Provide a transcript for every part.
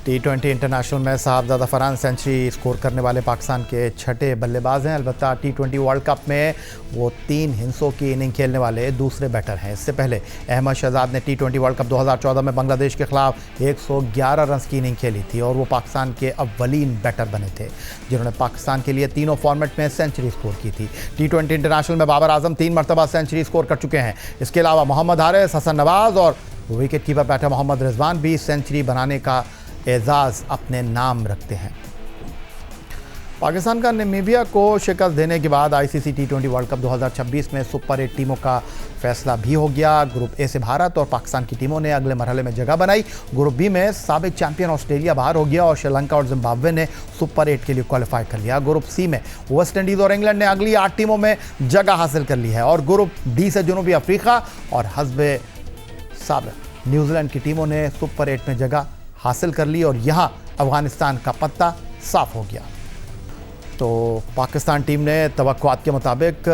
T20 international में साहबजादा Farhan century score करने वाले पाकिस्तान के छठे बल्लेबाज हैं। अलबत्ता T20 वर्ल्ड कप में वो 3 हिस्सों की इनिंग खेलने वाले दूसरे बैटर हैं। इससे पहले अहमद शहजाद ने T20 वर्ल्ड कप 2014 में बांग्लादेश के खिलाफ 111 रन की इनिंग खेली थी और वो पाकिस्तान के अव्वलीन बैटर बने थे जिन्होंने पाकिस्तान के लिए तीनों फॉर्मेट में सेंचुरी स्कोर की थी। T20 इंटरनेशनल में बाबर आजम 3 मरतबा सेंचुरी स्कोर कर चुके हैं। इसके अलावा मोहम्मद हारिस, हसन नवाज और wicket keeper batter Mohammad Rizwan भी सेंचुरी बनाने का एजाज़ अपने नाम रखते हैं। पाकिस्तान का नामीबिया को शिकस्त देने के बाद ICC T20 वर्ल्ड कप 2026 में सुपर 8 टीमों का फैसला भी हो गया। ग्रुप ए से भारत और पाकिस्तान की टीमों ने अगले मरहले में जगह बनाई। ग्रुप बी में साबिक चैंपियन ऑस्ट्रेलिया बाहर हो गया और श्रीलंका और जिम्बाब्वे ने सुपर 8 के लिए क्वालिफाई कर लिया। ग्रुप सी में वेस्ट इंडीज़ और इंग्लैंड ने अगली 8 टीमों में जगह हासिल कर ली है और ग्रुप डी से जनूबी अफ्रीका और हस्बे साबिक न्यूजीलैंड की टीमों ने सुपर 8 में जगह हासिल कर ली और यहाँ अफगानिस्तान का पत्ता साफ हो गया। तो पाकिस्तान टीम ने तवक्कुआत के मुताबिक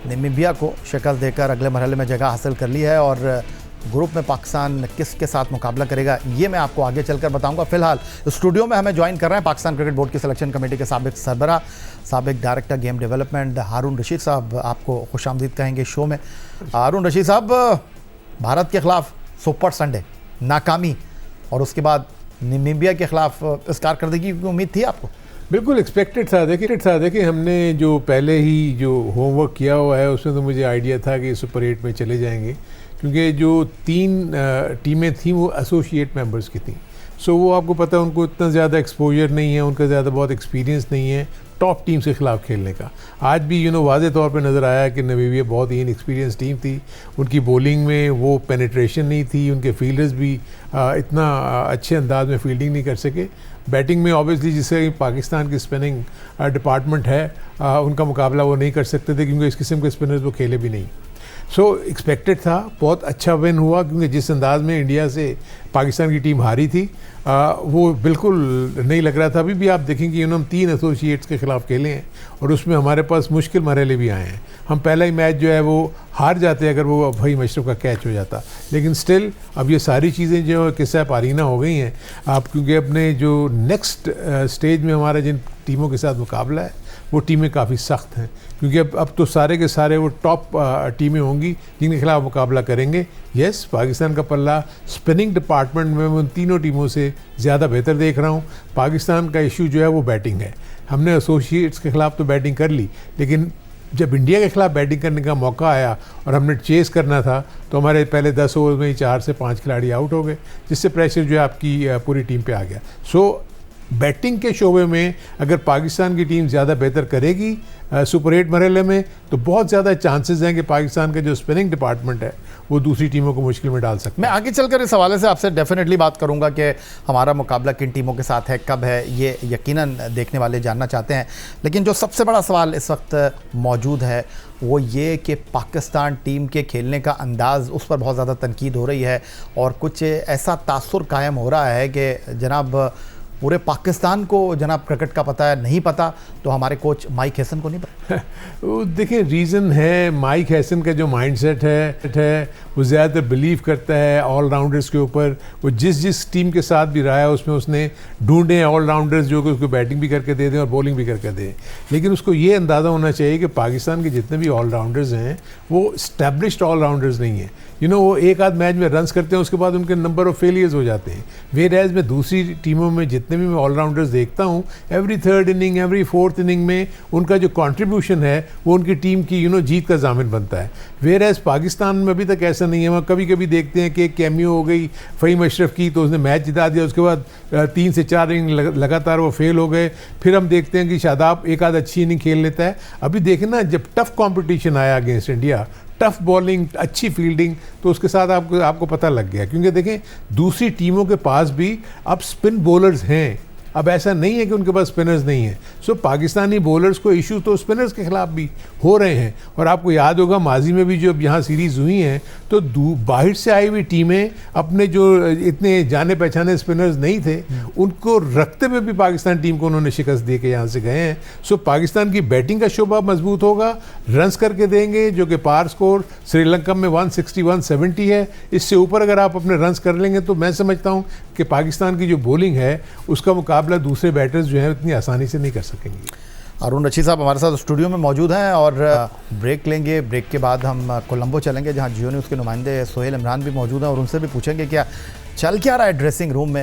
नामीबिया को शिकस्त देकर अगले मरहले में जगह हासिल कर ली है और ग्रुप में पाकिस्तान किसके साथ मुकाबला करेगा ये मैं आपको आगे चलकर बताऊंगा। फिलहाल स्टूडियो में हमें ज्वाइन कर रहे हैं पाकिस्तान क्रिकेट बोर्ड की सिलेक्शन कमेटी के साबिक सरबराह, साबिक डायरेक्टर गेम डेवलपमेंट हारून रशीद साहब। आपको खुशामदीद कहेंगे शो में। हारून रशीद साहब, भारत के खिलाफ सुपर संडे नाकामी और उसके बाद नामीबिया के खिलाफ इस कारकर्दगी की उम्मीद थी आपको? बिल्कुल एक्सपेक्टेड था। देखिए हमने जो पहले ही जो होमवर्क किया हुआ है उसमें तो मुझे आइडिया था कि सुपर 8 में चले जाएंगे, क्योंकि जो 3 टीमें थीं वो एसोसिएट मेंबर्स की थीं। सो वो आपको पता है उनको इतना ज़्यादा एक्सपोजर नहीं है, उनका ज़्यादा बहुत एक्सपीरियंस नहीं है टॉप टीम के ख़िलाफ़ खेलने का। आज भी वाज़े तौर पे नज़र आया कि नामीबिया बहुत ही इनएक्सपीरियंस टीम थी। उनकी बॉलिंग में वो पेनिट्रेशन नहीं थी, उनके फील्डर्स भी इतना अच्छे अंदाज में फील्डिंग नहीं कर सके। बैटिंग में ऑब्वियसली जिससे पाकिस्तान की स्पिनिंग डिपार्टमेंट है उनका मुकाबला वो नहीं कर सकते थे, क्योंकि इस किस्म के स्पिनर्स वो खेले भी नहीं। सो एक्सपेक्टेड था, बहुत अच्छा विन हुआ, क्योंकि जिस अंदाज में इंडिया से पाकिस्तान की टीम हारी थी वो बिल्कुल नहीं लग रहा था। अभी भी आप देखेंगे हम 3 एसोसिएट्स के खिलाफ खेले हैं और उसमें हमारे पास मुश्किल मरहले भी आए हैं। हम पहला ही मैच जो है वो हार जाते अगर वो फहीम अशरफ का कैच हो जाता, लेकिन स्टिल अब ये सारी चीज़ें जो किस्सा पारीना हो गई हैं आप, क्योंकि अपने जो नेक्स्ट स्टेज में हमारा जिन टीमों के साथ मुकाबला है वो टीमें काफ़ी सख्त हैं, क्योंकि अब तो सारे के सारे वो टॉप टीमें होंगी जिनके खिलाफ मुकाबला करेंगे। यस, पाकिस्तान का पल्ला स्पिनिंग डिपार्टमेंट में मैं उन तीनों टीमों से ज़्यादा बेहतर देख रहा हूँ। पाकिस्तान का इशू जो है वो बैटिंग है। हमने एसोसिएट्स के खिलाफ तो बैटिंग कर ली, लेकिन जब इंडिया के खिलाफ बैटिंग करने का मौका आया और हमने चेस करना था तो हमारे पहले 10 ओवर में ही 4 से 5 खिलाड़ी आउट हो गए, जिससे प्रेशर जो है आपकी पूरी टीम पे आ गया। सो बैटिंग के शोबे में अगर पाकिस्तान की टीम ज़्यादा बेहतर करेगी सुपर 8 मरहले में तो बहुत ज़्यादा चांसेस हैं कि पाकिस्तान का जो स्पिनिंग डिपार्टमेंट है वो दूसरी टीमों को मुश्किल में डाल सकता है। मैं आगे चलकर इस हवाले से आपसे डेफिनेटली बात करूंगा कि हमारा मुकाबला किन टीमों के साथ है, कब है, ये यकीनन देखने वाले जानना चाहते हैं। लेकिन जो सबसे बड़ा सवाल इस वक्त मौजूद है वो ये कि पाकिस्तान टीम के खेलने का अंदाज़, उस पर बहुत ज़्यादा तनकीद हो रही है और कुछ ऐसा तासुर कायम हो रहा है कि जनाब पूरे पाकिस्तान को जनाब क्रिकेट का पता है, नहीं पता तो हमारे कोच माइक हैसन को नहीं पता। देखिए रीज़न है माइक हैसन का जो माइंडसेट है वो ज़्यादातर बिलीव करता है ऑलराउंडर्स के ऊपर। वो जिस टीम के साथ भी रहा है उसमें उसने ढूंढे ऑलराउंडर्स जो कि उसको बैटिंग भी करके दे दें और बॉलिंग भी करके दें। लेकिन उसको ये अंदाज़ा होना चाहिए कि पाकिस्तान के जितने भी ऑलराउंडर्स हैं वो स्टैब्लिश्ड ऑलराउंडर्स नहीं हैं। वो एक आध मैच में रन्स करते हैं उसके बाद उनके नंबर ऑफ फेलियर्स हो जाते हैं। वेयरएज़ में दूसरी टीमों में जितने भी मैं ऑलराउंडर्स देखता हूँ every 3rd inning every 4th inning में उनका जो कंट्रीब्यूशन है वो उनकी टीम की जीत का ज़ामिन बनता है। वेयरएज़ पाकिस्तान में अभी तक ऐसा नहीं है। वहाँ कभी कभी देखते हैं कि एक कैमियो हो गई फहीम अशरफ की तो उसने मैच जिता दिया, उसके बाद 3 से 4 इनिंग लगातार वो फेल हो गए। फिर हम देखते हैं कि शादाब एक आध अच्छी इनिंग खेल लेता है। अभी देखें ना, जब टफ कॉम्पिटिशन आया अगेंस्ट इंडिया, टफ बॉलिंग, अच्छी फील्डिंग, तो उसके साथ आपको पता लग गया, क्योंकि देखें दूसरी टीमों के पास भी अब स्पिन बॉलर्स हैं अब ऐसा नहीं है कि उनके पास स्पिनर्स नहीं है। सो पाकिस्तानी बॉलर्स को इशू तो स्पिनर्स के खिलाफ भी हो रहे हैं। और आपको याद होगा माजी में भी जो यहाँ सीरीज़ हुई हैं तो बाहर से आई हुई टीमें अपने जो इतने जाने पहचाने स्पिनर्स नहीं थे उनको रखते हुए भी पाकिस्तान टीम को उन्होंने शिकस्त दे के यहाँ से गए हैं। सो पाकिस्तान की बैटिंग का शोबा मजबूत होगा, रन्स करके देंगे, जो कि पार स्कोर श्रीलंका में 160-170 है। इससे ऊपर अगर आप अपने रन्स कर लेंगे तो मैं समझता हूँ कि पाकिस्तान की जो बॉलिंग है उसका मुकाबला दूसरे बैटर्स जो हैं इतनी आसानी से नहीं कर सकेंगे। अरुण रशीद साहब हमारे साथ स्टूडियो में मौजूद हैं और ब्रेक लेंगे। ब्रेक के बाद हम कोलंबो चलेंगे जहां जियो न्यूज़ के नुमाइंदे सोहेल इमरान भी मौजूद हैं और उनसे भी पूछेंगे क्या चल क्या रहा है ड्रेसिंग रूम में।